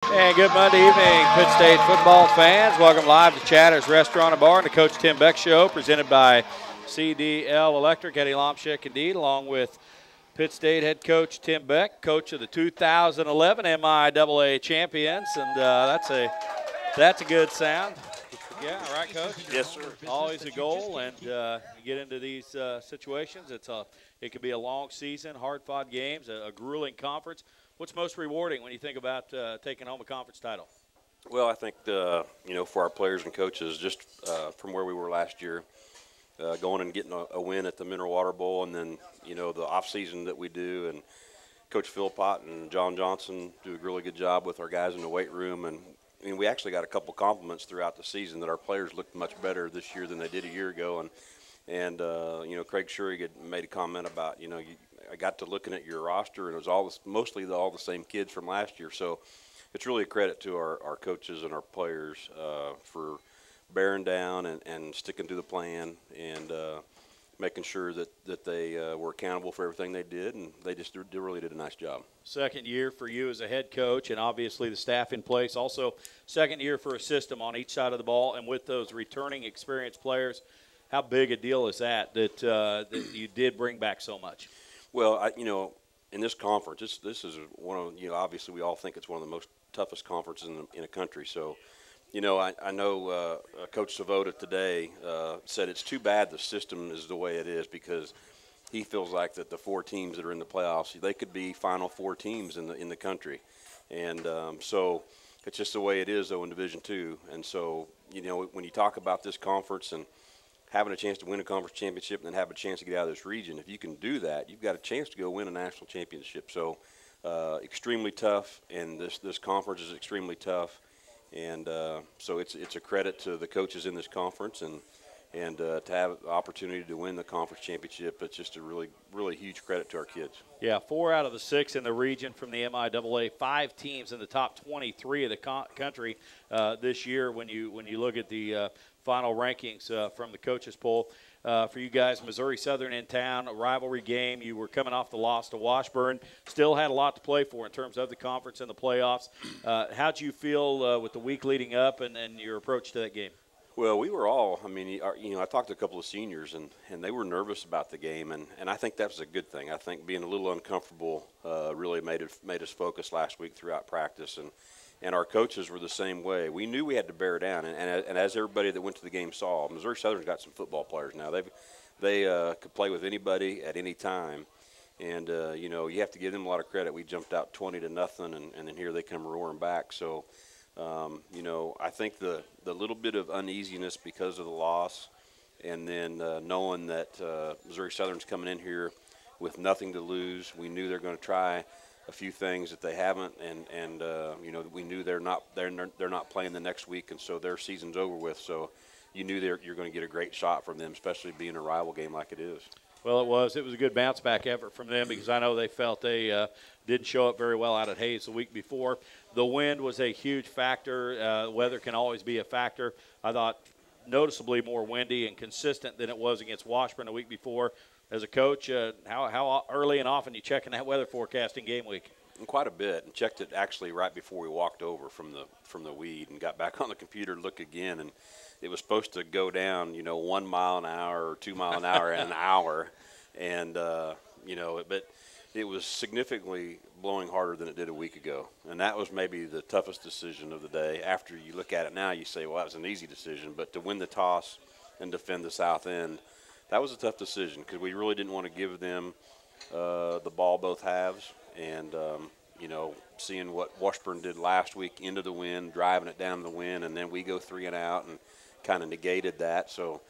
And good Monday evening, Pitt State football fans. Welcome live to Chatter's Restaurant and Bar and the Coach Tim Beck Show, presented by CDL Electric, Eddie Lomshek and Deed, along with Pitt State head coach Tim Beck, coach of the 2011 MIAA champions, and that's a good sound. Yeah, right, Coach? Yes, sir. Always a goal, and you get into these situations. It can be a long season, hard-fought games, a grueling conference. What's most rewarding when you think about taking home a conference title? Well, I think for our players and coaches, just from where we were last year, going and getting a win at the Mineral Water Bowl, and then the off season that we do, and Coach Philpott and John Johnson do a really good job with our guys in the weight room, and we actually got a couple compliments throughout the season that our players looked much better this year than they did a year ago, and Craig Schurig had made a comment about I got to looking at your roster, and it was mostly all the same kids from last year. So it's really a credit to our coaches and our players for bearing down and sticking to the plan and making sure that they were accountable for everything they did, and they just really did a nice job. Second year for you as a head coach, and obviously the staff in place. Also, second year for a system on each side of the ball, and with those returning experienced players, how big a deal is that you did bring back so much? Well, in this conference, this is one of obviously we all think it's one of the most toughest conferences in the country. So, I know Coach Savota today said it's too bad the system is the way it is, because he feels like that the four teams that are in the playoffs, they could be Final Four teams in the country, and so it's just the way it is though in Division II. And so when you talk about this conference and having a chance to win a conference championship and then have a chance to get out of this region, if you can do that, you've got a chance to go win a national championship. So extremely tough, and this conference is extremely tough, and so it's a credit to the coaches in this conference, and to have the opportunity to win the conference championship. It's just a really, really huge credit to our kids. Yeah, 4 out of the 6 in the region from the MIAA, 5 teams in the top 23 of the country this year when you look at the final rankings from the coaches poll. For you guys, Missouri Southern in town, a rivalry game. You were coming off the loss to Washburn. Still had a lot to play for in terms of the conference and the playoffs. How'd you feel with the week leading up and your approach to that game? Well, we were all, I talked to a couple of seniors, and they were nervous about the game, and I think that was a good thing. I think being a little uncomfortable really made us focus last week throughout practice, and our coaches were the same way. We knew we had to bear down, and as everybody that went to the game saw, Missouri Southern's got some football players now. They could play with anybody at any time, and you have to give them a lot of credit. We jumped out 20-0, and then here they come roaring back. So, I think the little bit of uneasiness because of the loss, and then knowing that Missouri Southern's coming in here with nothing to lose, we knew they're going to try a few things that they haven't, and we knew they're not playing the next week, and so their season's over with. So you knew you're going to get a great shot from them, especially being a rival game like it is. Well, it was a good bounce back effort from them, because I know they felt they didn't show up very well out at Hayes the week before. The wind was a huge factor. Weather can always be a factor. I thought noticeably more windy and consistent than it was against Washburn the week before. As a coach, how early and often you checking that weather forecast in game week? And quite a bit, and checked it actually right before we walked over from the weed, and got back on the computer to look again, and it was supposed to go down 1 mile an hour or 2 mile an hour in an hour, and but it was significantly blowing harder than it did a week ago, and that was maybe the toughest decision of the day. After you look at it now, you say, well, that was an easy decision, but to win the toss and defend the south end, that was a tough decision, because we really didn't want to give them the ball both halves, and seeing what Washburn did last week into the wind, driving it down the wind, and then we go 3 and out and kind of negated that. So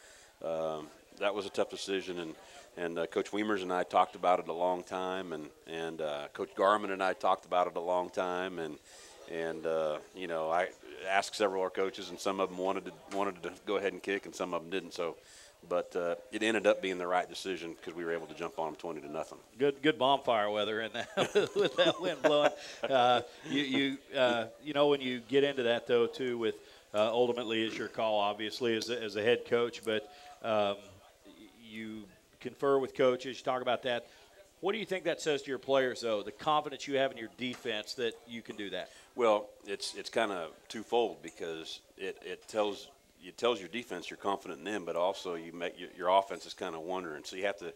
that was a tough decision, and Coach Weimers and I talked about it a long time, and Coach Garman and I talked about it a long time, and I asked several of our coaches, and some of them wanted to go ahead and kick, and some of them didn't. So. But it ended up being the right decision, because we were able to jump on them 20-0. Good bonfire weather in that with that wind blowing. When you get into that though too, with ultimately is your call, obviously as a head coach, but you confer with coaches, you talk about that. What do you think that says to your players, though, the confidence you have in your defense that you can do that? Well, it's kind of twofold because it tells your defense you're confident in them, but also you make your offense is kind of wondering. So you have to.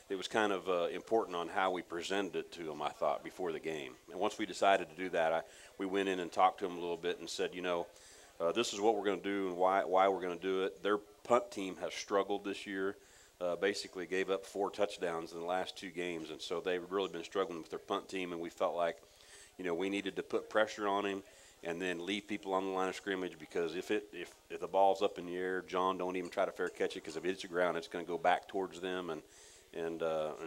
It was kind of important on how we presented it to them, I thought, before the game. And once we decided to do that, we went in and talked to them a little bit and said, this is what we're going to do and why we're going to do it. Their punt team has struggled this year. Basically gave up 4 touchdowns in the last 2 games, and so they've really been struggling with their punt team, and we felt like, we needed to put pressure on him and then leave people on the line of scrimmage, because if the ball's up in the air, John, don't even try to fair catch it, because if it hits the ground, it's going to go back towards them, and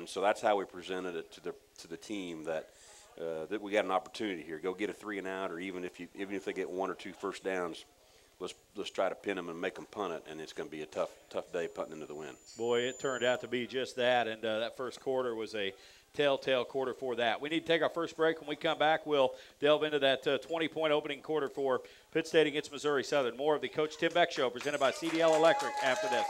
so that's how we presented it to the team that we got an opportunity here. Go get a 3 and out, or even if they get 1 or 2 first downs, let's try to pin them and make them punt it, and it's going to be a tough day punting into the wind. Boy, it turned out to be just that, and that first quarter was a telltale quarter for that. We need to take our first break. When we come back, we'll delve into that 20-point opening quarter for Pitt State against Missouri Southern. More of the Coach Tim Beck Show presented by CDL Electric after this.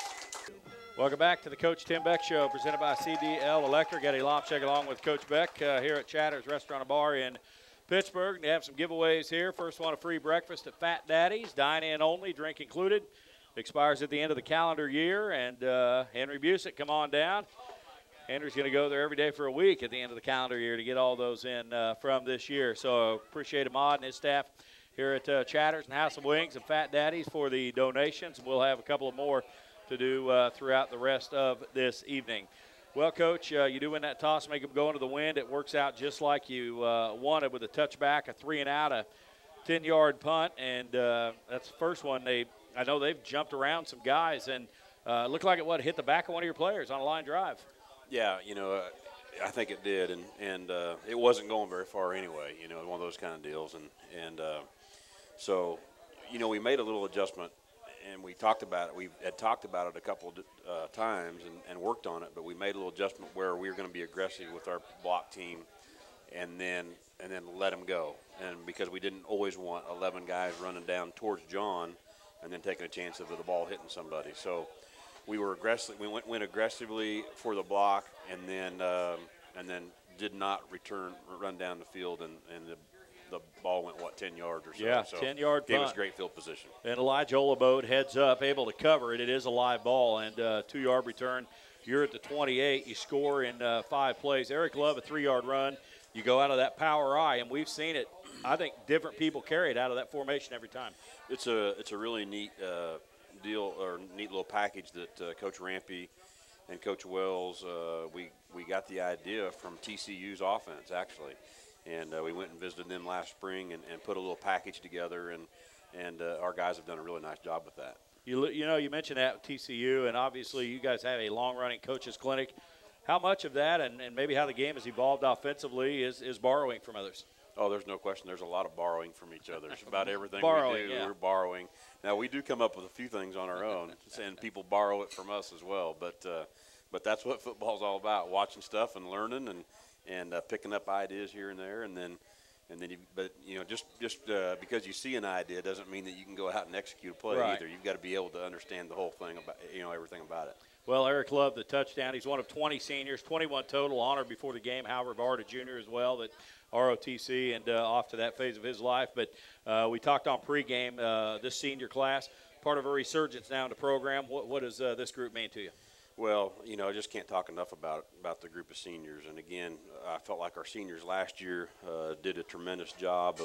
Welcome back to the Coach Tim Beck Show presented by CDL Electric. Eddie Lomshek along with Coach Beck here at Chatter's Restaurant and Bar in Pittsburgh. They have some giveaways here. First one, a free breakfast at Fat Daddy's, dine-in only, drink included. Expires at the end of the calendar year. And Henry Busick, come on down. Henry's going to go there every day for a week at the end of the calendar year to get all those in from this year. So appreciate Ahmad and his staff here at Chatter's and House of Wings and Fat Daddy's for the donations. We'll have a couple of more to do throughout the rest of this evening. Well, Coach, you do win that toss, make them go into the wind. It works out just like you wanted with a touchback, a 3 and out, a 10-yard punt, and that's the first one. I know they've jumped around some guys, and looked like it hit the back of one of your players on a line drive. Yeah, I think it did, and it wasn't going very far anyway. One of those kind of deals, and so we made a little adjustment. And we talked about it. We had talked about it a couple of times and worked on it, but we made a little adjustment where we were going to be aggressive with our block team, and then let them go. And because we didn't always want 11 guys running down towards John, and then taking a chance of the ball hitting somebody. So we were aggressive. We went aggressively for the block, and then did not run down the field, and the ball went, 10 yards or so. Yeah, so 10-yard gave punt. us great field position. And Elijah Olabode heads up, able to cover it. It is a live ball, and 2-yard return. You're at the 28. You score in 5 plays. Eric Love, a 3-yard run. You go out of that power I, and we've seen it. I think different people carry it out of that formation every time. It's a really neat deal, or neat little package that Coach Rampy and Coach Wells, we got the idea from TCU's offense, actually. And we went and visited them last spring and put a little package together, and our guys have done a really nice job with that. You mentioned that with TCU, and obviously you guys have a long-running coaches clinic. How much of that, and maybe how the game has evolved offensively, is borrowing from others? Oh, there's no question. There's a lot of borrowing from each other. It's about everything Borrowing, we do, yeah. We're borrowing. Now, we do come up with a few things on our own, and people borrow it from us as well. But that's what football's all about, watching stuff and learning and picking up ideas here and there, just because you see an idea doesn't mean that you can go out and execute a play either. You've got to be able to understand the whole thing about everything about it. Well, Eric Love, the touchdown. He's one of 20 seniors, 21 total. Honored before the game. Hal Rivard, a junior as well, that ROTC, and off to that phase of his life. But we talked on pregame. This senior class, part of a resurgence now in the program. What does this group mean to you? Well, I just can't talk enough about the group of seniors. And again, I felt like our seniors last year did a tremendous job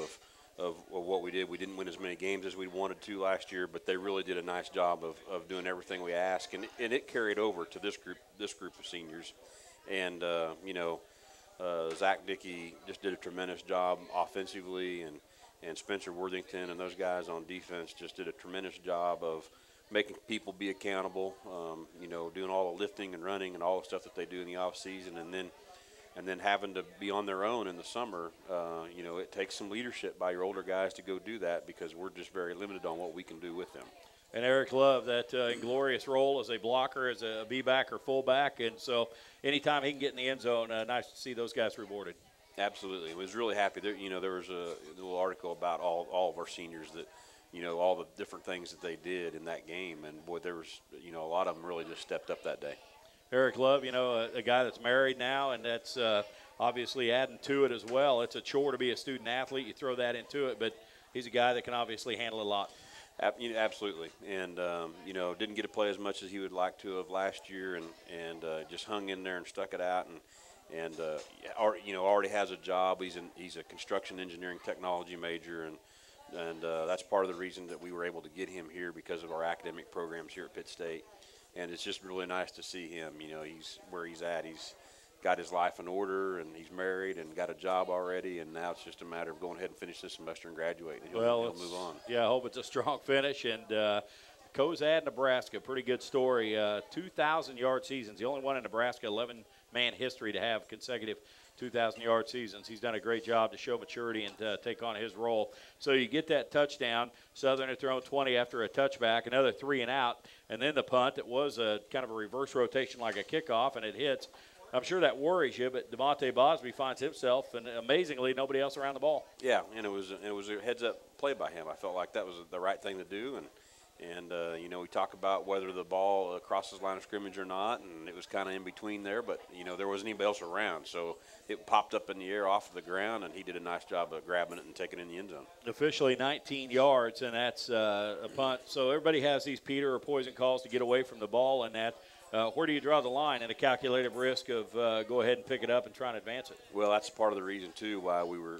of what we did. We didn't win as many games as we wanted to last year, but they really did a nice job of doing everything we asked, and it carried over to this group of seniors. And Zach Dickey just did a tremendous job offensively, and Spencer Worthington and those guys on defense just did a tremendous job of making people be accountable, doing all the lifting and running and all the stuff that they do in the off season, and then having to be on their own in the summer. It takes some leadership by your older guys to go do that, because we're just very limited on what we can do with them. And Eric Love, that inglorious role as a blocker, as a B-back or fullback, and so anytime he can get in the end zone, nice to see those guys rewarded. Absolutely. I was really happy. There was a little article about all of our seniors that, all the different things that they did in that game, and boy, there was, a lot of them really just stepped up that day. Eric Love, you know, a guy that's married now, and that's obviously adding to it as well. It's a chore to be a student athlete. You throw that into it, but he's a guy that can obviously handle a lot. Absolutely, and you know, didn't get to play as much as he would like to have last year, and just hung in there and stuck it out, and you know, already has a job. He's a construction engineering technology major, and that's part of the reason that we were able to get him here, because of our academic programs here at Pitt State. And it's just really nice to see him. You know, he's where he's at. He's got his life in order, and he's married and got a job already, and now it's just a matter of going ahead and finish this semester and graduate, and he'll move on. Yeah, I hope it's a strong finish. And Cozad, Nebraska, pretty good story. 2,000-yard seasons, the only one in Nebraska 11-man history to have consecutive 2,000-yard seasons. He's done a great job to show maturity and take on his role. So you get that touchdown. Southern had thrown 20 after a touchback, another 3 and out, and then the punt. It was a kind of a reverse rotation like a kickoff, and it hits. I'm sure that worries you, but Devontae Bosby finds himself, and amazingly, nobody else around the ball. Yeah, and it was a heads-up play by him. I felt like that was the right thing to do, and you know, we talk about whether the ball crosses line of scrimmage or not, and it was kind of in between there, but, you know, there wasn't anybody else around, so it popped up in the air off of the ground, and he did a nice job of grabbing it and taking it in the end zone. Officially 19 yards, and that's a punt. So everybody has these Peter or poison calls to get away from the ball, and that. Where do you draw the line in a calculated risk of go ahead and pick it up and try and advance it? Well, that's part of the reason, too, why we were,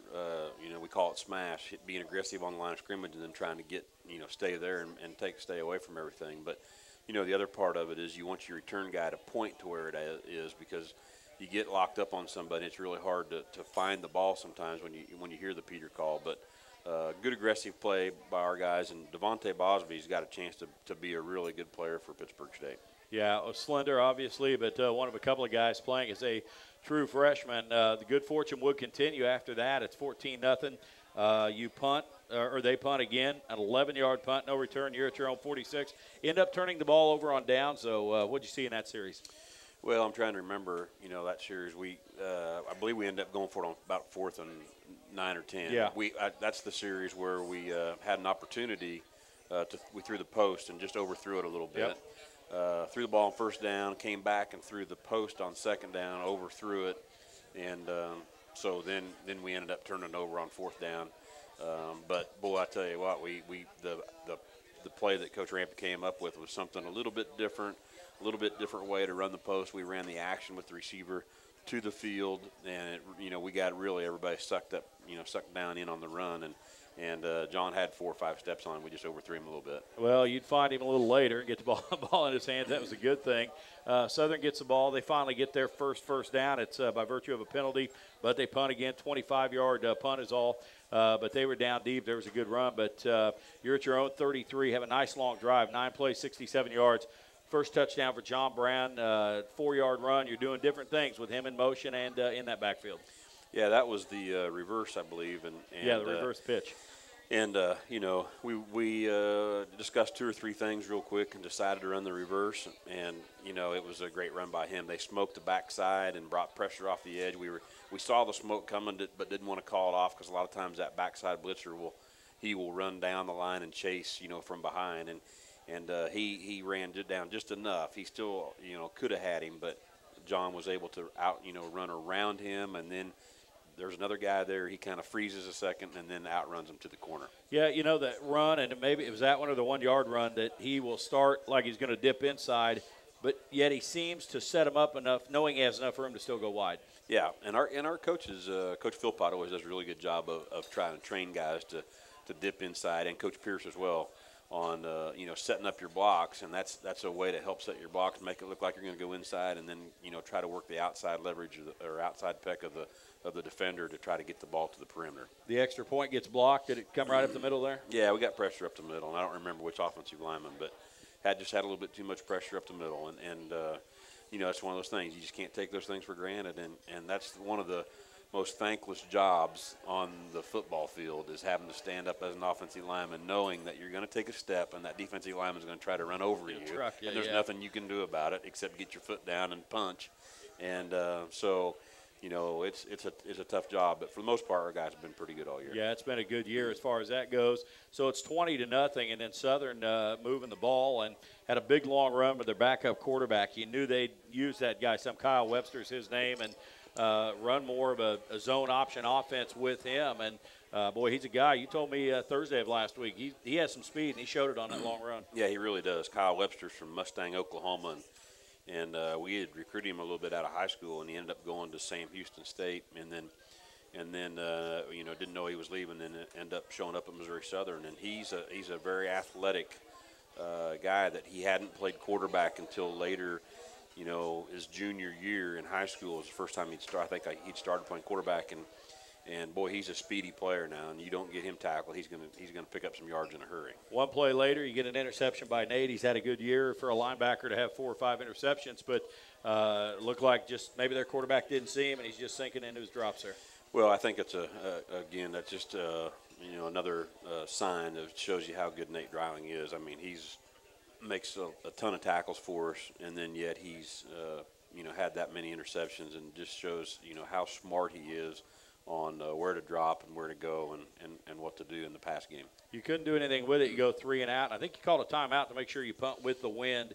you know, we call it smash, being aggressive on the line of scrimmage and then trying to get, you know, stay there and stay away from everything. But, you know, the other part of it is you want your return guy to point to where it is, because you get locked up on somebody. It's really hard to find the ball sometimes when you hear the Peter call. But good aggressive play by our guys, and Devontae Bosby's got a chance to be a really good player for Pittsburgh State. Yeah, slender, obviously, but one of a couple of guys playing as a true freshman. The good fortune would continue after that. It's 14-0. You punt, or they punt again, an 11-yard punt, no return. You're at your own 46. End up turning the ball over on down. So what did you see in that series? Well, I'm trying to remember, you know, that series. I believe we ended up going for it on about 4th and 9 or 10. Yeah. That's the series where we had an opportunity. We threw the post and just overthrew it a little bit. Yep. Threw the ball on 1st down, came back and threw the post on 2nd down, overthrew it, and so then we ended up turning it over on 4th down. But boy, I tell you what, the play that Coach Rampa came up with was something a little bit different way to run the post. We ran the action with the receiver to the field, and you know, we got really everybody sucked down in on the run, and John had 4 or 5 steps on him. We just overthrew him a little bit. Well, you'd find him a little later and get the ball in his hands. That was a good thing. Southern gets the ball. They finally get their first down. It's by virtue of a penalty, but they punt again. 25-yard punt is all. But they were down deep. There was a good run. But you're at your own 33. Have a nice long drive. 9 plays, 67 yards. First touchdown for John Brown. 4-yard run. You're doing different things with him in motion and in that backfield. Yeah, that was the reverse, I believe. And yeah, the reverse pitch. And, you know, we discussed 2 or 3 things real quick and decided to run the reverse. And, you know, it was a great run by him. They smoked the backside and brought pressure off the edge. We saw the smoke coming but didn't want to call it off, because a lot of times that backside blitzer will run down the line and chase, you know, from behind. And he ran down just enough. He still, you know, could have had him, but John was able to run around him, and then there's another guy there. He kind of freezes a second and then outruns him to the corner. Yeah, you know, that run, and maybe it was that one or the 1-yard run, that he will start like he's going to dip inside, but yet he seems to set him up enough, knowing he has enough room to still go wide. Yeah, and our coaches, Coach Philpott always does a really good job of trying to train guys to dip inside, and Coach Pierce as well, on you know, setting up your blocks, and that's a way to help set your blocks, make it look like you're going to go inside, and then, you know, try to work the outside leverage or outside peck of the defender to try to get the ball to the perimeter. The extra point gets blocked. Did it come right up the middle there? Yeah, we got pressure up the middle, and I don't remember which offensive lineman, but had a little bit too much pressure up the middle, and you know, it's one of those things. You just can't take those things for granted, and that's one of the most thankless jobs on the football field, is having to stand up as an offensive lineman knowing that you're going to take a step and that defensive lineman is going to try to run over you. And there's nothing you can do about it except get your foot down and punch. And so, you know, it's a tough job. But for the most part, our guys have been pretty good all year. Yeah, it's been a good year as far as that goes. So it's 20-0, and then Southern moving the ball and had a big long run with their backup quarterback. You knew they'd use that guy. Kyle Webster's his name, and run more of a zone option offense with him. And boy, he's a guy. You told me Thursday of last week he has some speed, and he showed it on that long run. Yeah, he really does. Kyle Webster's from Mustang, Oklahoma, and we had recruited him a little bit out of high school, and he ended up going to Sam Houston State, and then you know, didn't know he was leaving, and ended up showing up at Missouri Southern. And he's a very athletic guy that he hadn't played quarterback until later. You know, his junior year in high school was the first time he'd started playing quarterback, and boy, he's a speedy player now. And you don't get him tackled, he's gonna pick up some yards in a hurry. One play later, you get an interception by Nate. He's had a good year for a linebacker to have 4 or 5 interceptions, but looked like just maybe their quarterback didn't see him, and he's just sinking into his drops there. Well, I think it's again, that's just you know, another sign that shows you how good Nate Dreiling is. I mean, he's makes a ton of tackles for us, and then yet he's you know, had that many interceptions, and just shows, you know, how smart he is on where to drop and where to go and what to do in the pass game. You couldn't do anything with it. You go 3 and out. I think you called a timeout to make sure you punt with the wind.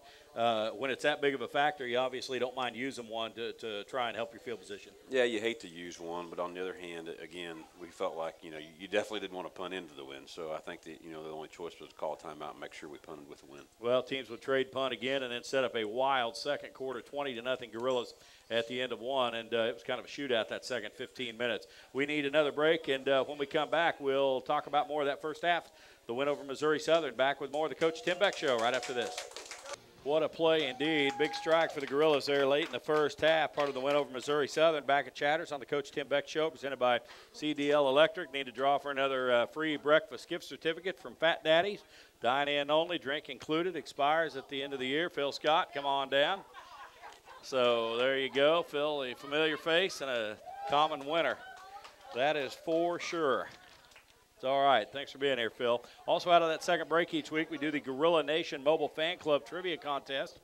When it's that big of a factor, you obviously don't mind using one to try and help your field position. Yeah, you hate to use one, but on the other hand, again, we felt like, you know, you definitely didn't want to punt into the wind. So I think that, you know, the only choice was to call a timeout and make sure we punted with the wind. Well, teams would trade punt again and then set up a wild second quarter, 20-0 Gorillas at the end of one, and it was kind of a shootout that second 15 minutes. We need another break, and when we come back, we'll talk about more of that first half, the win over Missouri Southern. Back with more of the Coach Tim Beck Show right after this. What a play indeed. Big strike for the Gorillas there late in the first half, part of the win over Missouri Southern. Back at Chatters on the Coach Tim Beck Show, presented by CDL Electric. Need to draw for another free breakfast gift certificate from Fat Daddy's. Dine-in only, drink included, expires at the end of the year. Phil Scott, come on down. So there you go, Phil, a familiar face and a common winner. That is for sure. It's all right. Thanks for being here, Phil. Also, out of that second break each week, we do the Gorilla Nation Mobile Fan Club Trivia Contest.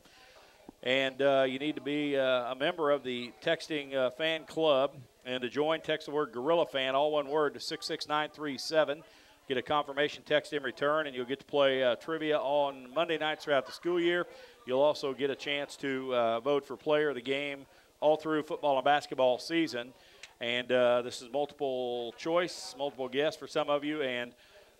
And you need to be a member of the texting fan club. And to join, text the word Gorilla Fan, all one word, to 66937. Get a confirmation text in return, and you'll get to play trivia on Monday nights throughout the school year. You'll also get a chance to vote for player of the game all through football and basketball season. And this is multiple choice, multiple guess for some of you. And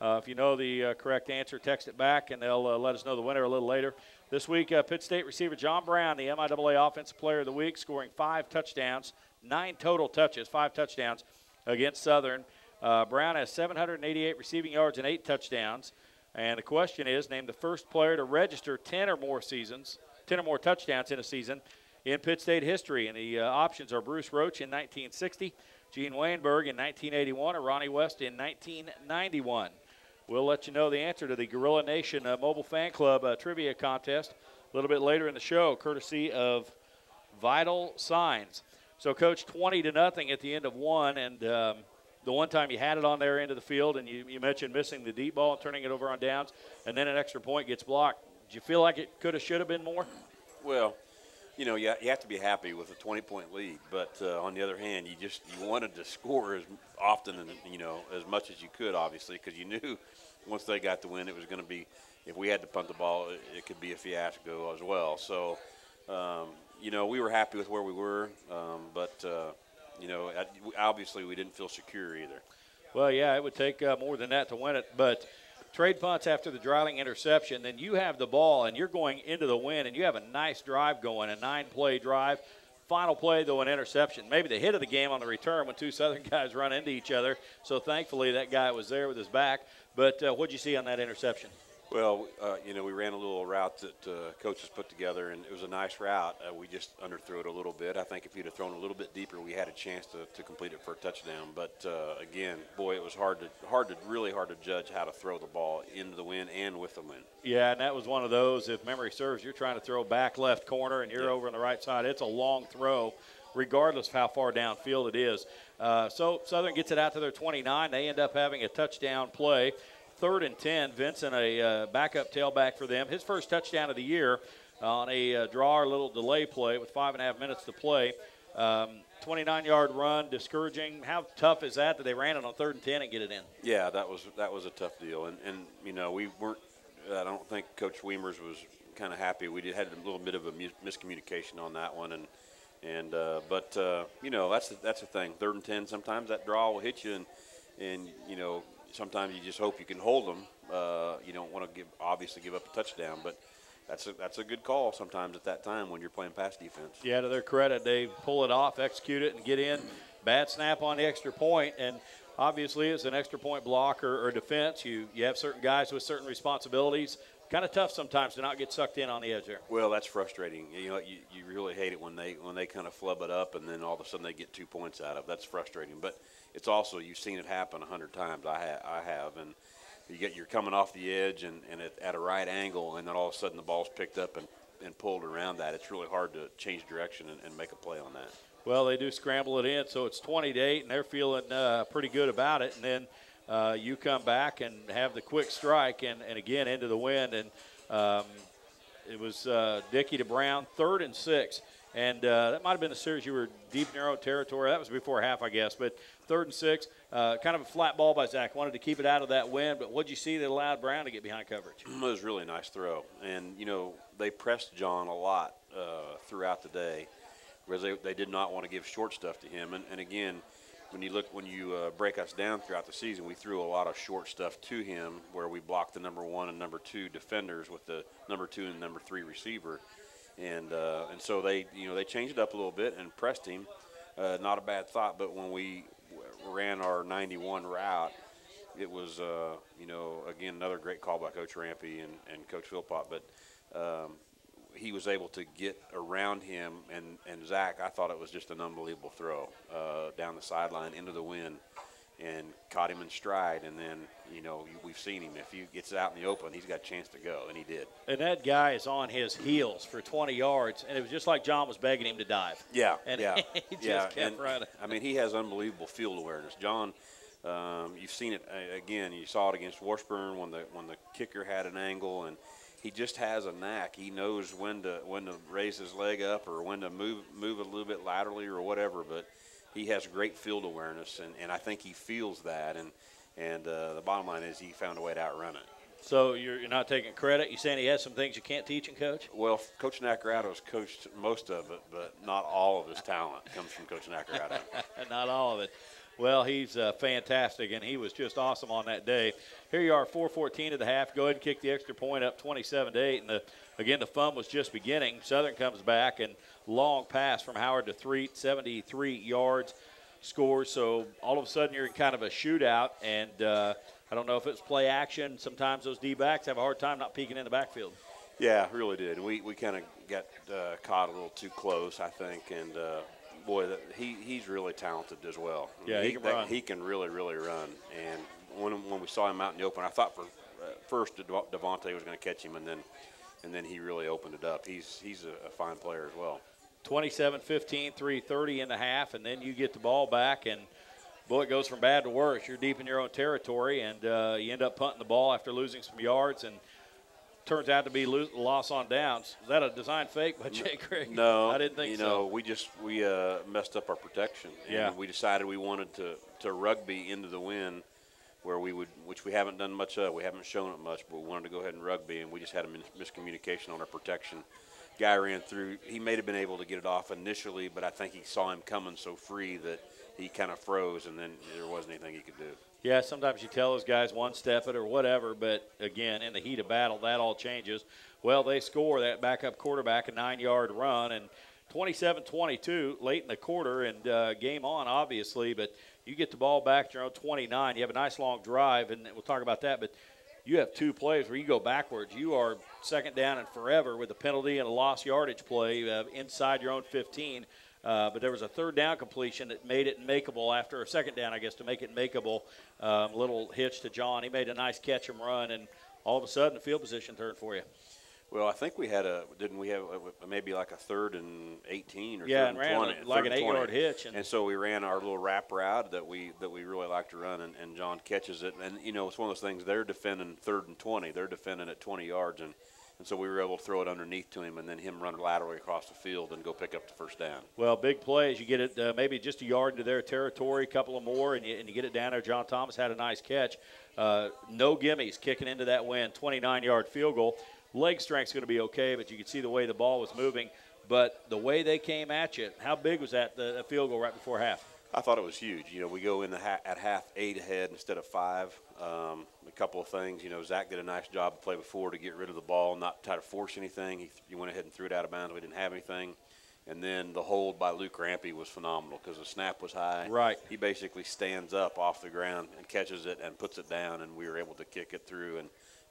if you know the correct answer, text it back, and they'll let us know the winner a little later. This week, Pitt State receiver John Brown, the MIAA Offensive Player of the Week, scoring 5 touchdowns, 9 total touches, 5 touchdowns against Southern. Brown has 788 receiving yards and 8 touchdowns. And the question is, name the first player to register 10 or more touchdowns in a season in Pitt State history. And the options are Bruce Roach in 1960, Gene Weinberg in 1981, or Ronnie West in 1991. We'll let you know the answer to the Gorilla Nation Mobile Fan Club Trivia Contest a little bit later in the show, courtesy of Vital Signs. So, Coach, 20-0 at the end of one, and the one time you had it on their end of the field, and you mentioned missing the deep ball and turning it over on downs, and then an extra point gets blocked. Did you feel like it should have been more? Well, you know, you have to be happy with a 20-point lead, but on the other hand, you wanted to score as often and, you know, as much as you could, obviously, because you knew once they got the win, it was going to be, if we had to punt the ball, it could be a fiasco as well. So, you know, we were happy with where we were, but you know, obviously we didn't feel secure either. Well, yeah, it would take more than that to win it, but trade punts after the Dreiling interception, then you have the ball and you're going into the win, and you have a nice drive going, a 9-play drive. Final play, though, an interception. Maybe the hit of the game on the return when 2 Southern guys run into each other. So thankfully that guy was there with his back. But what did you see on that interception? Well, you know, we ran a little route that coaches put together, and it was a nice route. We just underthrew it a little bit. I think if he'd have thrown a little bit deeper, we had a chance to complete it for a touchdown. But again, boy, it was really hard to judge how to throw the ball into the wind and with the wind. Yeah, and that was one of those. If memory serves, you're trying to throw back left corner, and you're over on the right side. It's a long throw, regardless of how far downfield it is. So Southern gets it out to their 29. They end up having a touchdown play. 3rd and 10, Vincent, a backup tailback for them. His first touchdown of the year on a draw or little delay play with 5.5 minutes to play. 29-yard run, discouraging. How tough is that they ran it on 3rd and 10 and get it in? Yeah, that was a tough deal. And you know, we weren't – I don't think Coach Weimer's was kind of happy. We had a little bit of a miscommunication on that one. But you know, that's the thing. 3rd and 10, sometimes that draw will hit you. And you know, sometimes you just hope you can hold them. You don't want to obviously give up a touchdown. But that's a good call sometimes at that time when you're playing pass defense. Yeah, to their credit, they pull it off, execute it, and get in. Bad snap on the extra point, and obviously as an extra point blocker or defense, you have certain guys with certain responsibilities. Kind of tough sometimes to not get sucked in on the edge there. Well, that's frustrating. You know, you really hate it when they kind of flub it up and then all of a sudden they get 2 points out of it. That's frustrating. But it's also, you've seen it happen 100 times. I have, and you're coming off the edge and at a right angle, and then all of a sudden the ball's picked up and pulled around that. It's really hard to change direction and make a play on that. Well, they do scramble it in, so it's 20-8, and they're feeling pretty good about it. And then you come back and have the quick strike, and again into the wind. And it was Dickey to Brown, 3rd and 6. And that might have been the series you were deep in your own territory. That was before half, I guess. But 3rd and 6, kind of a flat ball by Zach. Wanted to keep it out of that wind. But what did you see that allowed Brown to get behind coverage? It was a really nice throw. And, you know, they pressed John a lot throughout the day, whereas they did not want to give short stuff to him. And again, when you break us down throughout the season, we threw a lot of short stuff to him where we blocked the number 1 and number 2 defenders with the number 2 and number 3 receiver. And so they changed it up a little bit and pressed him. Not a bad thought, but when we ran our 91 route, it was, again, another great call by Coach Rampy and Coach Philpott. But he was able to get around him, and Zach, I thought it was just an unbelievable throw down the sideline into the wind and caught him in stride. And then, you know, we've seen him. If he gets out in the open, he's got a chance to go, and he did. And that guy is on his heels for 20 yards, and it was just like John was begging him to dive. Yeah, and yeah. he just kept running. I mean, he has unbelievable field awareness. John, you've seen it again. You saw it against Washburn when the kicker had an angle, and he just has a knack. He knows when to raise his leg up or when to move a little bit laterally or whatever, but he has great field awareness, and I think he feels that, and the bottom line is he found a way to outrun it. So you're not taking credit? You're saying he has some things you can't teach him, Coach? Well, Coach Nacarato's coached most of it, but not all of his talent comes from Coach Nacarato. Not all of it. Well, he's fantastic, and he was just awesome on that day. Here you are, 4:14 of the half. Go ahead and kick the extra point up 27-8. And, again, the fun was just beginning. Southern comes back, and long pass from Howard to Threet, 73 yards, scores. So all of a sudden you're in kind of a shootout, and I don't know if it's play action. Sometimes those D-backs have a hard time not peeking in the backfield. Yeah, really did. We kind of got caught a little too close, I think, and boy, he's really talented as well. Yeah, he can run. He can really, really run. And when we saw him out in the open, I thought first Devontae was going to catch him, and then he really opened it up. He's a fine player as well. 27-15, 3:30 in the half, and then you get the ball back, and boy, it goes from bad to worse. You're deep in your own territory, and you end up punting the ball after losing some yards, and turns out to be loss on downs. Is that a design fake by Jay Craig? No, I didn't think so. We messed up our protection. And we decided we wanted to rugby into the wind, which we haven't done much of. We haven't shown it much, but we wanted to go ahead and rugby, and we just had a miscommunication on our protection. Guy ran through. He may have been able to get it off initially, but I think he saw him coming so free that he kind of froze, and then there wasn't anything he could do. Yeah, sometimes you tell those guys one-step it or whatever, but, again, in the heat of battle, that all changes. Well, they score that backup quarterback a 9-yard run, and 27-22 late in the quarter, and game on, obviously, but you get the ball back to your own 29. You have a nice long drive, and we'll talk about that, but you have two plays where you go backwards. You are second down and forever with a penalty and a lost yardage play inside your own 15. But there was a third down completion that made it makeable after a second down, I guess, to make it makeable. Little hitch to John. He made a nice catch and run, and all of a sudden the field position turned for you. Well, I think we had didn't we have maybe like a 3rd and 18 or 3rd and and ran 20, like an 8-yard hitch. And so we ran our little wrap route that we really like to run, and John catches it. And, you know, it's one of those things, they're defending 3rd and 20. They're defending at 20 yards, and And so we were able to throw it underneath to him and then him run laterally across the field and go pick up the first down. Well, big plays. You get it maybe just a yard into their territory, a couple of more, and you get it down there. John Thomas had a nice catch. No gimmies kicking into that win, 29-yard field goal. Leg strength's going to be okay, but you could see the way the ball was moving. But the way they came at you, how big was that, the field goal right before half? I thought it was huge. We go in at half 8 ahead instead of 5. A couple of things. Zach did a nice job to play before to get rid of the ball, not try to force anything. He went ahead and threw it out of bounds. We didn't have anything. And then the hold by Luke Rampy was phenomenal because the snap was high. Right. He basically stands up off the ground and catches it and puts it down, and we were able to kick it through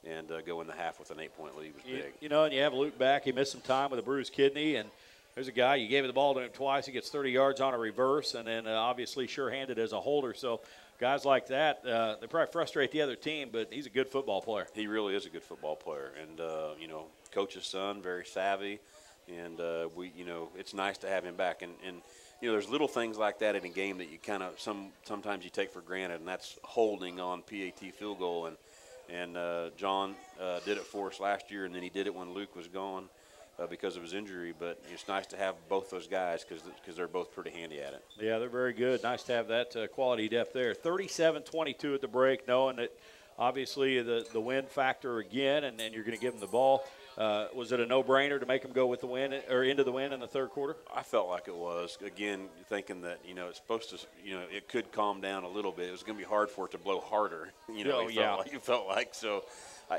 and go in the half with an 8-point lead. It was big. And you have Luke back. He missed some time with a bruised kidney, and there's a guy, you gave the ball to him twice, he gets 30 yards on a reverse, and then obviously sure-handed as a holder. So guys like that, they probably frustrate the other team, but he's a good football player. He really is a good football player. And, coach's son, very savvy. And, it's nice to have him back. And there's little things like that in a game that you kind of sometimes you take for granted, and that's holding on PAT field goal. And John did it for us last year, and then he did it when Luke was gone. Because of his injury, but it's nice to have both those guys because they're both pretty handy at it. Yeah, they're very good. Nice to have that quality depth there. 37-22 at the break, knowing that obviously the win factor again, and then you're going to give them the ball. Was it a no-brainer to make them go with the win or into the win in the third quarter? I felt like it was. Again, thinking that it's supposed to, it could calm down a little bit. It was going to be hard for it to blow harder. It felt like so. I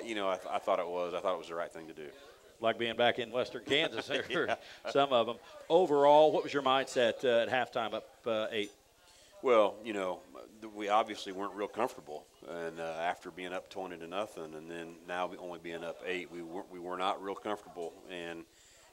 thought it was. I thought it was the right thing to do. Like being back in Western Kansas there for some of them. Overall, what was your mindset at halftime up 8? Well, we obviously weren't real comfortable, and after being up 20-0, and then now only being up 8, we were not real comfortable, and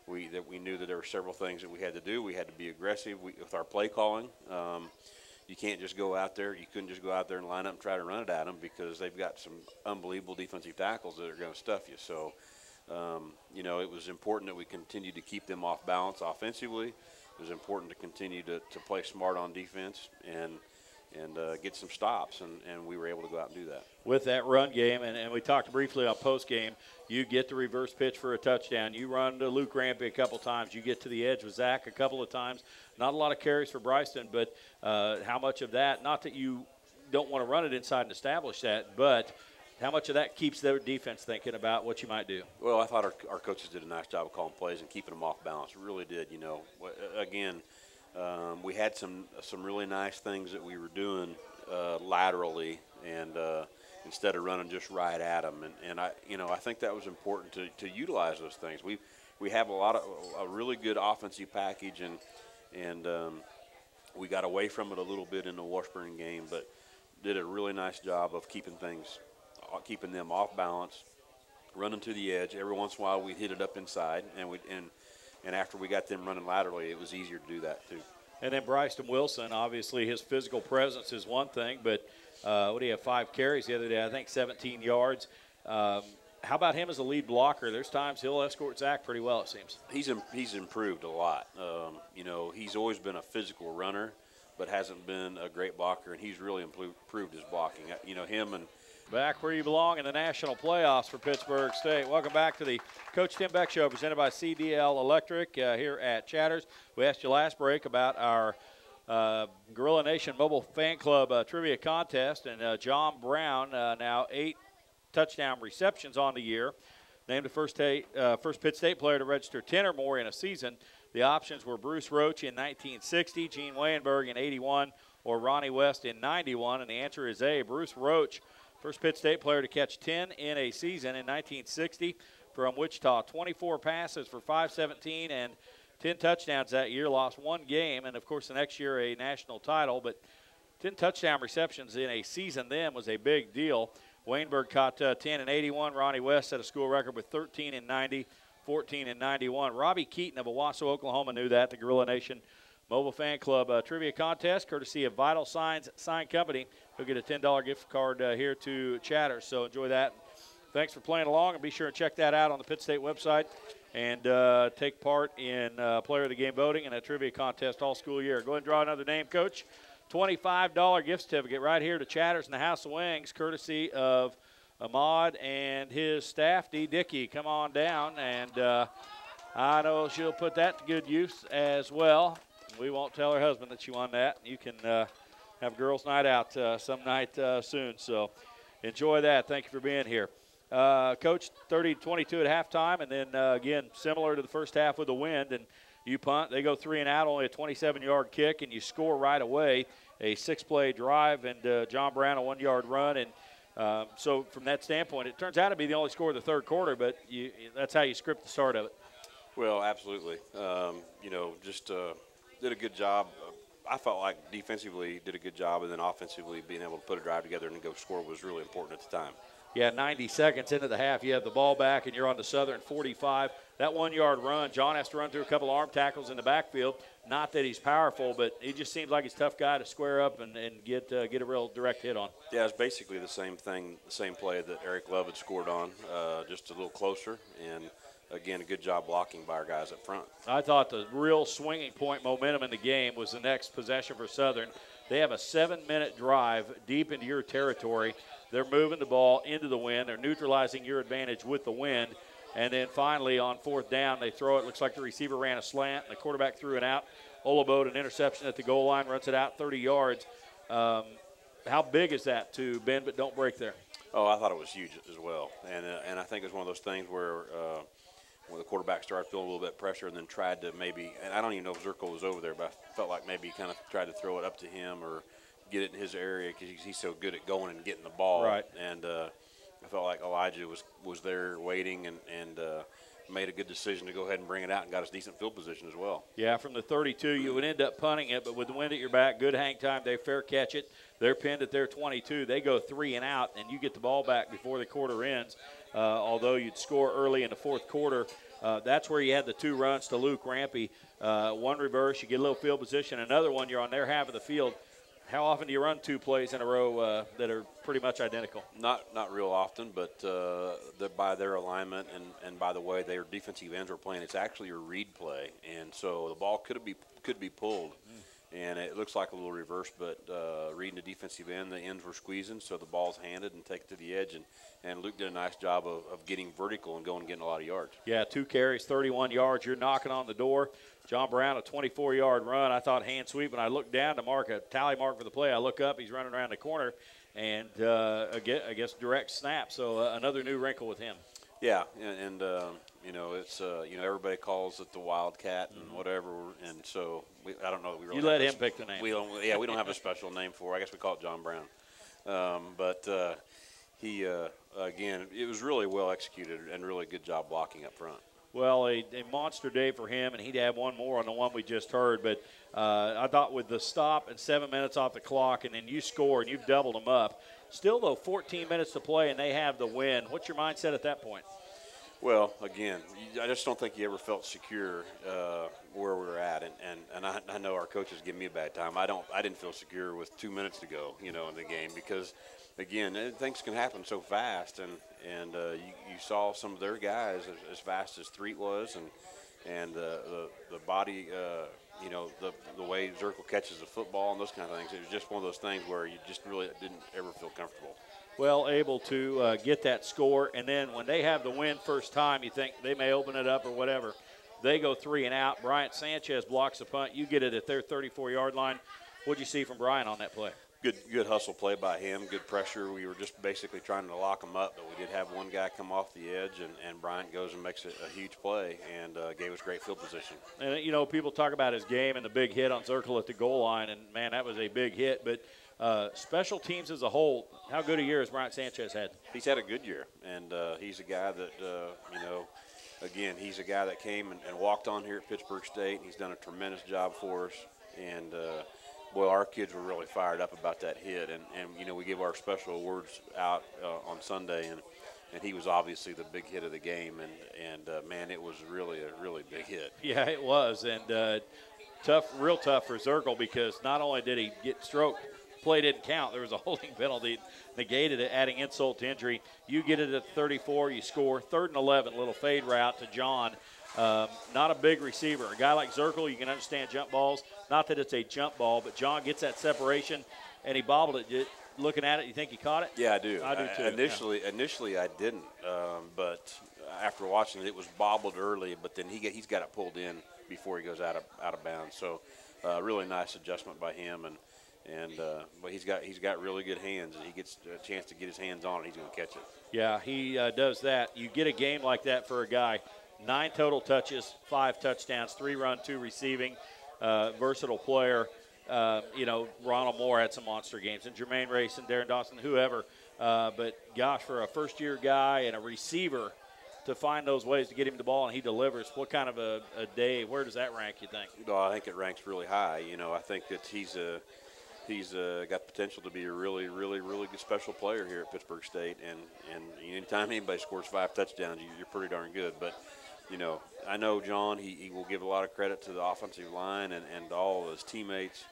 we knew that there were several things that we had to do. We had to be aggressive with our play calling. You can't just go out there. You couldn't just go out there and line up and try to run it at them because they've got some unbelievable defensive tackles that are going to stuff you. So. It was important that we continued to keep them off balance offensively. It was important to continue to play smart on defense and get some stops, and we were able to go out and do that. With that run game, and we talked briefly on post-game, you get the reverse pitch for a touchdown. You run to Luke Rampy a couple times. You get to the edge with Zach a couple of times. Not a lot of carries for Bryson, but how much of that, not that you don't want to run it inside and establish that, but – how much of that keeps their defense thinking about what you might do? Well, I thought our coaches did a nice job of calling plays and keeping them off balance. Really did. Again, we had some really nice things that we were doing laterally, and instead of running just right at them. And I think that was important to utilize those things. We have a really good offensive package, and we got away from it a little bit in the Washburn game, but did a really nice job of keeping them off balance, running to the edge. Every once in a while, we hit it up inside, and after we got them running laterally, it was easier to do that too. And then Bryson Wilson, obviously his physical presence is one thing, but what do you have, 5 carries the other day? I think 17 yards. How about him as a lead blocker? There's times he'll escort Zach pretty well, it seems. He's improved a lot. He's always been a physical runner, but hasn't been a great blocker, and he's really improved his blocking. Him and back where you belong in the national playoffs for Pittsburgh State. Welcome back to the Coach Tim Beck Show presented by CDL Electric here at Chatters. We asked you last break about our Gorilla Nation Mobile Fan Club trivia contest, and John Brown, now 8 touchdown receptions on the year, named the first Pitt State player to register 10 or more in a season. The options were Bruce Roach in 1960, Gene Weyenberg in 81, or Ronnie West in 91, and the answer is A, Bruce Roach. First Pitt State player to catch 10 in a season in 1960 from Wichita. 24 passes for 517 and 10 touchdowns that year. Lost 1 game, and, of course, the next year a national title. But 10 touchdown receptions in a season then was a big deal. Wainberg caught 10 in 81. Ronnie West set a school record with 13 in 90, 14 in 91. Robbie Keaton of Owasso, Oklahoma knew that. The Gorilla Nation Mobile Fan Club trivia contest, courtesy of Vital Signs Sign Company. You'll get a $10 gift card here to Chatters, so enjoy that. Thanks for playing along, and be sure to check that out on the Pitt State website and take part in Player of the Game voting and a trivia contest all school year. Go ahead and draw another name, Coach. $25 gift certificate right here to Chatters in the House of Wings, courtesy of Ahmad and his staff, Dee Dickey, come on down, and I know she'll put that to good use as well. We won't tell her husband that she won that. You can have girls' night out some night soon, so enjoy that. Thank you for being here. Coach, 30-22 at halftime, and then, again, similar to the first half with the wind, and you punt. They go 3 and out, only a 27-yard kick, and you score right away, a 6-play drive, and John Brown a 1-yard run. And so from that standpoint, it turns out to be the only score of the third quarter, but that's how you script the start of it. Well, absolutely. Just did a good job. I felt like defensively did a good job, and then offensively being able to put a drive together and go score was really important at the time. Yeah, 90 seconds into the half, you have the ball back, and you're on the Southern 45. That 1-yard run, John has to run through a couple arm tackles in the backfield. Not that he's powerful, but he just seems like he's a tough guy to square up and get a real direct hit on. Yeah, it's basically the same thing, the same play that Eric Love had scored on, just a little closer. And, again, a good job blocking by our guys up front. I thought the real swinging point momentum in the game was the next possession for Southern. They have a 7-minute drive deep into your territory. They're moving the ball into the wind. They're neutralizing your advantage with the wind. And then finally on 4th down, they throw it. Looks like the receiver ran a slant. The quarterback threw it out. Olabode, an interception at the goal line, runs it out 30 yards. How big is that to bend but don't break there? Oh, I thought it was huge as well. And I think it was one of those things where the quarterback started feeling a little bit of pressure and then tried to maybe – and I don't even know if Zirkle was over there, but I felt like maybe he kind of tried to throw it up to him or get it in his area because he's so good at going and getting the ball. Right. And I felt like Elijah was there waiting and made a good decision to go ahead and bring it out and got us decent field position as well. Yeah, from the 32, you would end up punting it, but with the wind at your back, good hang time, they fair catch it. They're pinned at their 22. They go 3 and out, and you get the ball back before the quarter ends. Although you'd score early in the fourth quarter, that's where you had the 2 runs to Luke Rampy. One reverse, you get a little field position. Another one, you're on their half of the field. How often do you run 2 plays in a row that are pretty much identical? Not real often, but by their alignment and by the way their defensive ends were playing, it's actually a read play, and so the ball could be pulled, and it looks like a little reverse, but reading the defensive end, the ends were squeezing, so the ball's handed and taken to the edge, and Luke did a nice job of getting vertical and going and getting a lot of yards. Yeah, 2 carries, 31 yards. You're knocking on the door. John Brown, a 24-yard run. I thought hand sweep. When I looked down to mark a tally mark for the play, I look up. He's running around the corner, and I guess direct snap. So another new wrinkle with him. Yeah, and it's everybody calls it the Wildcat and whatever, and so I don't know. We really you let him pick the name. We don't have a special name for it. I guess we call it John Brown. But he again, it was really well executed and really good job blocking up front. Well, a monster day for him, and he'd have one more on the one we just heard. But I thought with the stop and 7 minutes off the clock, and then you score and you've doubled them up. Still, though, 14 minutes to play, and they have the win. What's your mindset at that point? Well, again, I just don't think you ever felt secure where we were at, and I know our coaches give me a bad time. I didn't feel secure with 2 minutes to go, in the game because, again, things can happen so fast, and you saw some of their guys as fast as Threet was, and the body, the way Zirkle catches the football and those kind of things. It was just one of those things where you just really didn't ever feel comfortable. Well, able to get that score, and then when they have the win first time, you think they may open it up or whatever. They go 3 and out. Bryant Sanchez blocks the punt. You get it at their 34-yard line. What'd you see from Bryant on that play? Good hustle play by him, good pressure. We were just basically trying to lock him up, but we did have one guy come off the edge, and Bryant goes and makes a huge play and gave us great field position. And, people talk about his game and the big hit on Zirkle at the goal line, and, man, that was a big hit. But special teams as a whole, how good a year has Bryant Sanchez had? He's had a good year, and he's a guy that, again, he's a guy that came and walked on here at Pittsburgh State. He's done a tremendous job for us, and boy, our kids were really fired up about that hit, and we give our special awards out on Sunday, and he was obviously the big hit of the game, and man, it was really a really big hit. Yeah, it was, and real tough for Zirkle because not only did he get stroked, play didn't count. There was a holding penalty, negated it, adding insult to injury. You get it at 34, you score. 3rd and 11, little fade route to John. Not a big receiver. A guy like Zirkle, you can understand jump balls. Not that it's a jump ball, but John gets that separation, and he bobbled it looking at it, you think he caught it? Yeah, I do. I do too. Initially, I didn't, but after watching it, it was bobbled early. But then he's got it pulled in before he goes out of bounds. So, really nice adjustment by him, but he's got really good hands. And he gets a chance to get his hands on it, he's going to catch it. Yeah, he does that. You get a game like that for a guy. 9 total touches, 5 touchdowns, 3 run, 2 receiving. Versatile player. Ronald Moore had some monster games, and Jermaine Race and Darren Dawson, whoever. But, gosh, for a first-year guy and a receiver to find those ways to get him the ball and he delivers, what kind of a day, where does that rank, you think? Well, I think it ranks really high. I think that he's got potential to be a really, really, really good special player here at Pittsburgh State. And anytime anybody scores 5 touchdowns, you're pretty darn good. But, I know John, he will give a lot of credit to the offensive line and all of his teammates.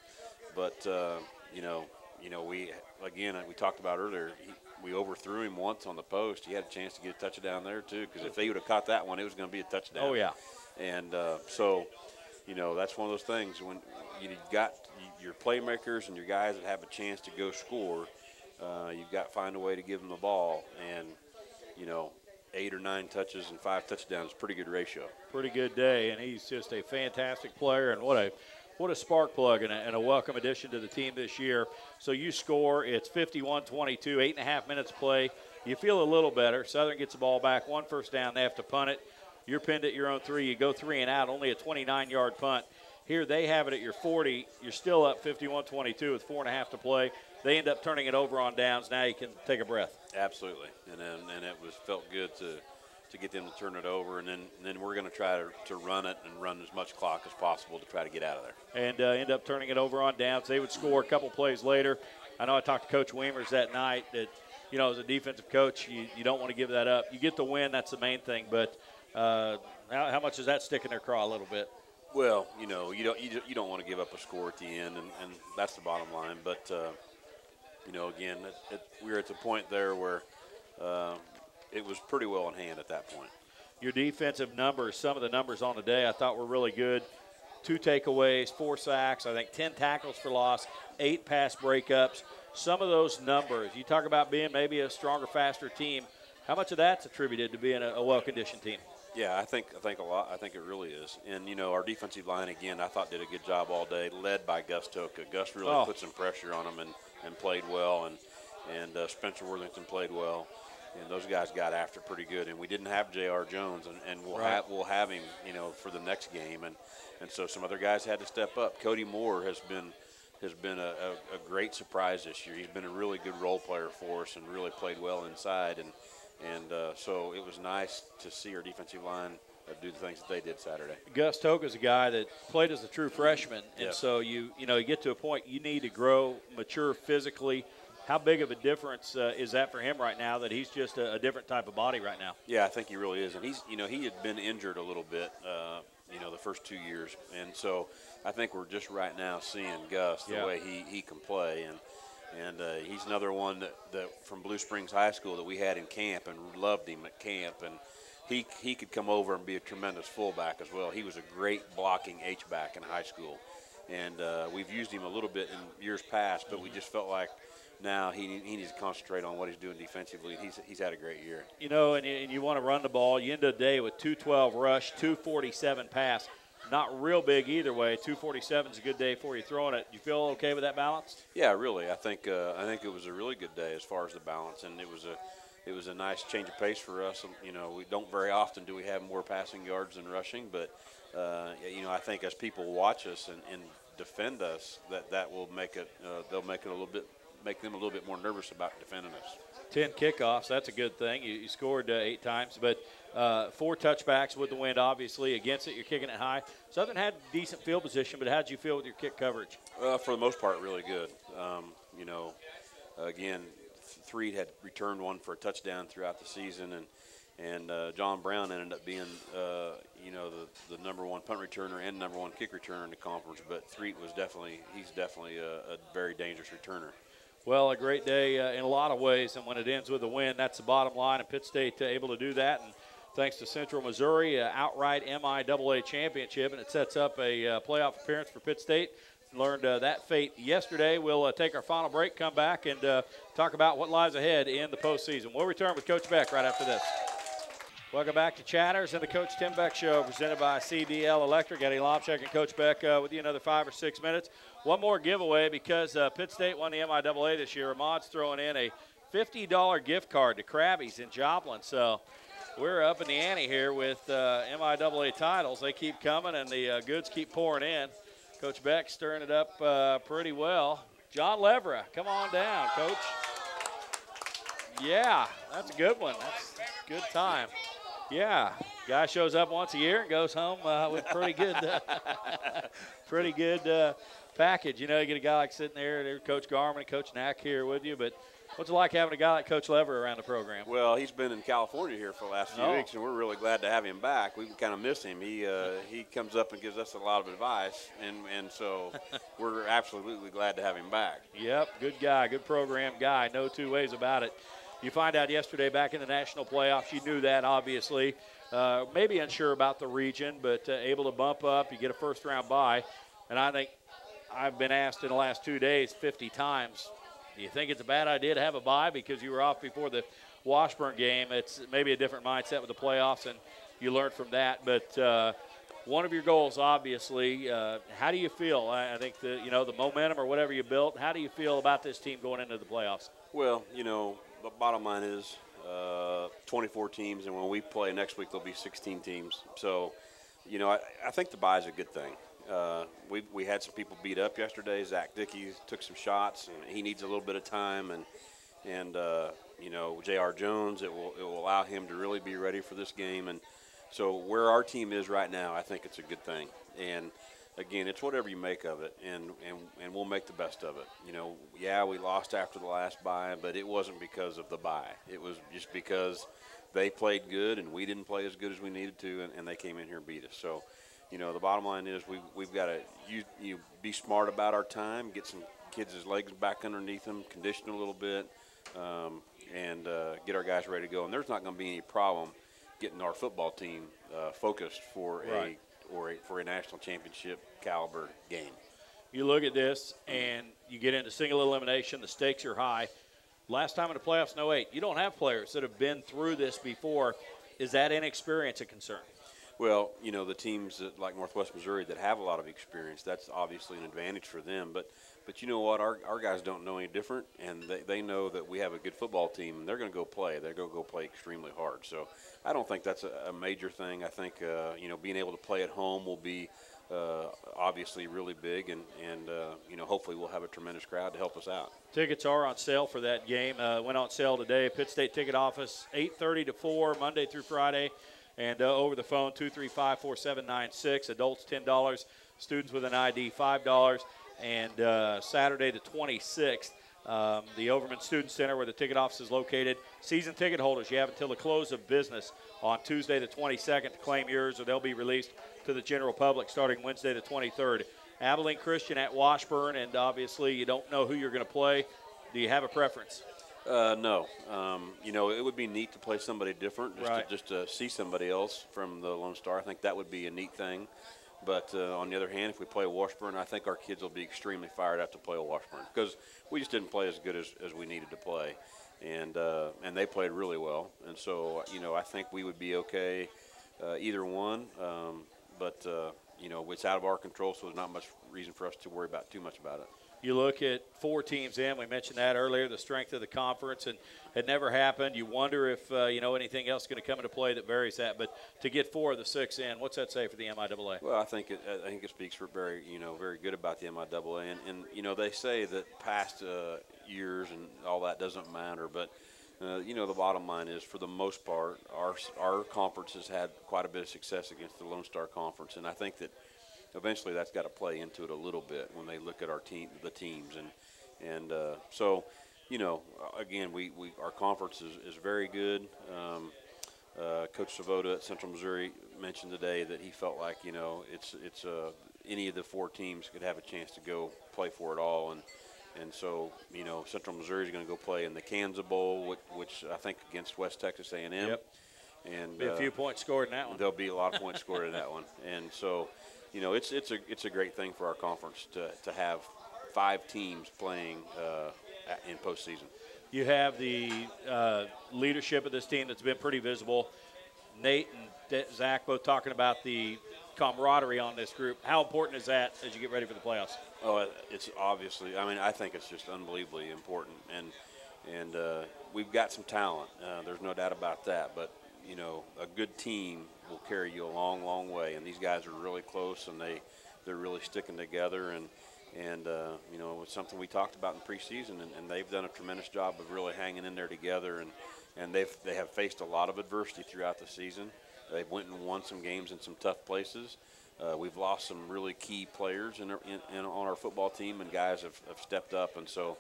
But, we talked about earlier, we overthrew him once on the post. He had a chance to get a touchdown there, too, because if they would have caught that one, it was going to be a touchdown. Oh, yeah. And that's one of those things when you've got your playmakers and your guys that have a chance to go score, you've got to find a way to give them the ball. And, 8 or 9 touches and 5 touchdowns, pretty good ratio. Pretty good day, and he's just a fantastic player, and what a spark plug and a welcome addition to the team this year. So you score, it's 51-22, 8.5 minutes play. You feel a little better. Southern gets the ball back, 1 first down, they have to punt it. You're pinned at your own 3, you go 3 and out, only a 29-yard punt. Here they have it at your 40, you're still up 51-22 with 4.5 to play. They end up turning it over on downs. Now you can take a breath. Absolutely, and it felt good to get them to turn it over, and then we're going to try to run it and run as much clock as possible to try to get out of there. And end up turning it over on downs. They would score a couple plays later. I know I talked to Coach Weimers that night that, as a defensive coach, you don't want to give that up. You get the win, that's the main thing, but how much does that stick in their craw a little bit? Well, you don't want to give up a score at the end, and that's the bottom line, but again, we were at the point there where it was pretty well in hand at that point. Your defensive numbers, some of the numbers on the day I thought were really good. 2 takeaways, 4 sacks, I think 10 tackles for loss, 8 pass breakups. Some of those numbers, you talk about being maybe a stronger, faster team. How much of that's attributed to being a well-conditioned team? Yeah, I think a lot. I think it really is. And, our defensive line, again, I thought did a good job all day, led by Gus Toka. Gus really put some pressure on them and played well, and Spencer Worthington played well. And those guys got after pretty good. And we didn't have J.R. Jones, and we'll have him, for the next game. And so some other guys had to step up. Cody Moore has been a great surprise this year. He's been a really good role player for us and really played well inside. And so it was nice to see our defensive line do the things that they did Saturday. Gus Toga's a guy that played as a true freshman, and so you get to a point you need to grow, mature physically. How big of a difference is that for him right now that he's just a different type of body right now? Yeah, I think he really is, and he's he had been injured a little bit, the first 2 years, and so I think we're just right now seeing Gus the way he can play, and he's another one that from Blue Springs High School that we had in camp and loved him at camp, and he could come over and be a tremendous fullback as well. He was a great blocking H-back in high school, and we've used him a little bit in years past, but we just felt like now he needs to concentrate on what he's doing defensively. He's had a great year. And you want to run the ball. You end the day with 212 rush, 247 pass. Not real big either way. 247 is a good day for you throwing it. You feel okay with that balance? Yeah, really. I think it was a really good day as far as the balance, and it was a nice change of pace for us. We don't very often do we have more passing yards than rushing, but I think as people watch us and defend us, that will make it they'll make them a little bit more nervous about defending us. 10 kickoffs, that's a good thing. You scored 8 times, but 4 touchbacks with the wind, obviously. Against it, you're kicking it high. Southern had decent field position, but how did you feel with your kick coverage? For the most part, really good. Again, Threed had returned one for a touchdown throughout the season, and John Brown ended up being, the number 1 punt returner and number 1 kick returner in the conference. But Threed he's definitely a very dangerous returner. Well, a great day in a lot of ways, and when it ends with a win, that's the bottom line, and Pitt State able to do that. And thanks to Central Missouri, outright MIAA championship, and it sets up a playoff appearance for Pitt State. learned that fate yesterday. We'll take our final break, come back, and talk about what lies ahead in the postseason. We'll return with Coach Beck right after this. Welcome back to Chatters and the Coach Tim Beck Show, presented by CDL Electric. Eddie Lomshek and Coach Beck with you another 5 or 6 minutes. One more giveaway because Pitt State won the MIAA this year. Ahmad's throwing in a $50 gift card to Krabby's in Joplin. So we're up in the ante here with MIAA titles. They keep coming, and the goods keep pouring in. Coach Beck stirring it up pretty well. John Levera, come on down, Coach. Yeah, that's a good one. That's a good time. Yeah, guy shows up once a year and goes home with pretty good, package. You know, you get a guy like sitting there, Coach Garman and Coach Knack here with you. But what's it like having a guy like Coach Lever around the program? Well, he's been in California here for the last few weeks, and we're really glad to have him back. We kind of miss him. He comes up and gives us a lot of advice, and so we're absolutely glad to have him back. Yep, good guy, good program guy. No two ways about it. You find out yesterday back in the national playoffs, you knew that, obviously. Maybe unsure about the region, but able to bump up. You get a first-round bye. And I think I've been asked in the last 2 days 50 times, do you think it's a bad idea to have a bye because you were off before the Washburn game? It's maybe a different mindset with the playoffs, and you learned from that. But one of your goals, obviously, how do you feel? I think the momentum or whatever you built, how do you feel about this team going into the playoffs? Well, the bottom line is 24 teams, and when we play next week, there'll be 16 teams. So, I think the bye is a good thing. We had some people beat up yesterday. Zach Dickey took some shots, and he needs a little bit of time. And J.R. Jones, it will allow him to really be ready for this game. And so where our team is right now, I think it's a good thing. And again, it's whatever you make of it, and we'll make the best of it. We lost after the last bye, but it wasn't because of the bye. It was just because they played good and we didn't play as good as we needed to, and they came in here and beat us. So, the bottom line is we've got to be smart about our time, get some kids' legs back underneath them, condition a little bit, and get our guys ready to go. And there's not going to be any problem getting our football team focused for a national championship caliber game. You look at this and you get into single elimination, the stakes are high. Last time in the playoffs in 08, you don't have players that have been through this before. Is that inexperience a concern? Well, the teams that, like Northwest Missouri that have a lot of experience, that's obviously an advantage for them. But you know what? Our guys don't know any different, and they know that we have a good football team, and they're going to go play. They're going to go play extremely hard. So I don't think that's a major thing. I think, being able to play at home will be obviously really big, and hopefully we'll have a tremendous crowd to help us out. Tickets are on sale for that game. Went on sale today. Pitt State ticket office, 8:30 to 4, Monday through Friday. And over the phone, 235-4796. Adults, $10. Students with an ID, $5. And Saturday the 26th, the Overman Student Center where the ticket office is located. Season ticket holders, you have until the close of business on Tuesday the 22nd to claim yours, or they'll be released to the general public starting Wednesday the 23rd. Abilene Christian at Washburn, and obviously you don't know who you're going to play. Do you have a preference? No. It would be neat to play somebody different, just to see somebody else from the Lone Star. I think that would be a neat thing. But on the other hand, if we play Washburn, I think our kids will be extremely fired up to play Washburn because we just didn't play as good as we needed to play. And they played really well. And so, I think we would be okay either one. But it's out of our control, so there's not much reason for us to worry too much about it. You look at 4 teams in. We mentioned that earlier, the strength of the conference, and it never happened. You wonder if, anything else is going to come into play that varies that. But to get 4 of the 6 in, what's that say for the MIAA? Well, I think it speaks for very good about the MIAA. And they say that past years and all that doesn't matter. But, the bottom line is, for the most part, our conference has had quite a bit of success against the Lone Star Conference. And I think that eventually that's got to play into it a little bit when they look at the teams. And so, again, our conference is very good. Coach Savoda at Central Missouri mentioned today that he felt like, it's any of the 4 teams could have a chance to go play for it all. And so, Central Missouri is going to go play in the Kansas Bowl, which I think against West Texas A&M. Yep. And be a few points scored in that one. There'll be a lot of points scored in that one. And so, you know, it's a great thing for our conference to have 5 teams playing in postseason. You have the leadership of this team that's been pretty visible. Nate and Zach both talking about the camaraderie on this group. How important is that as you get ready for the playoffs? Oh, it's obviously. I mean, I think it's just unbelievably important, and we've got some talent. There's no doubt about that. But you know, a good team will carry you a long, long way. And these guys are really close, and they're really sticking together. And you know, it's something we talked about in preseason, and they've done a tremendous job of really hanging in there together. And they have faced a lot of adversity throughout the season. They've went and won some games in some tough places. We've lost some really key players on our football team, and guys have stepped up. And so,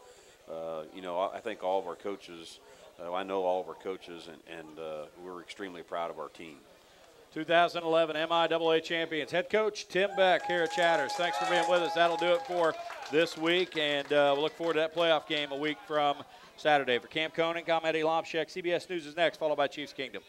you know, I think all of our coaches, I know all of our coaches, and we're extremely proud of our team. 2011 MIAA champions. Head coach Tim Beck here at Chatters. Thanks for being with us. That'll do it for this week, and we'll look forward to that playoff game a week from Saturday. For Cam Koenig, I'm Eddie Lomshek. CBS News is next, followed by Chiefs Kingdom.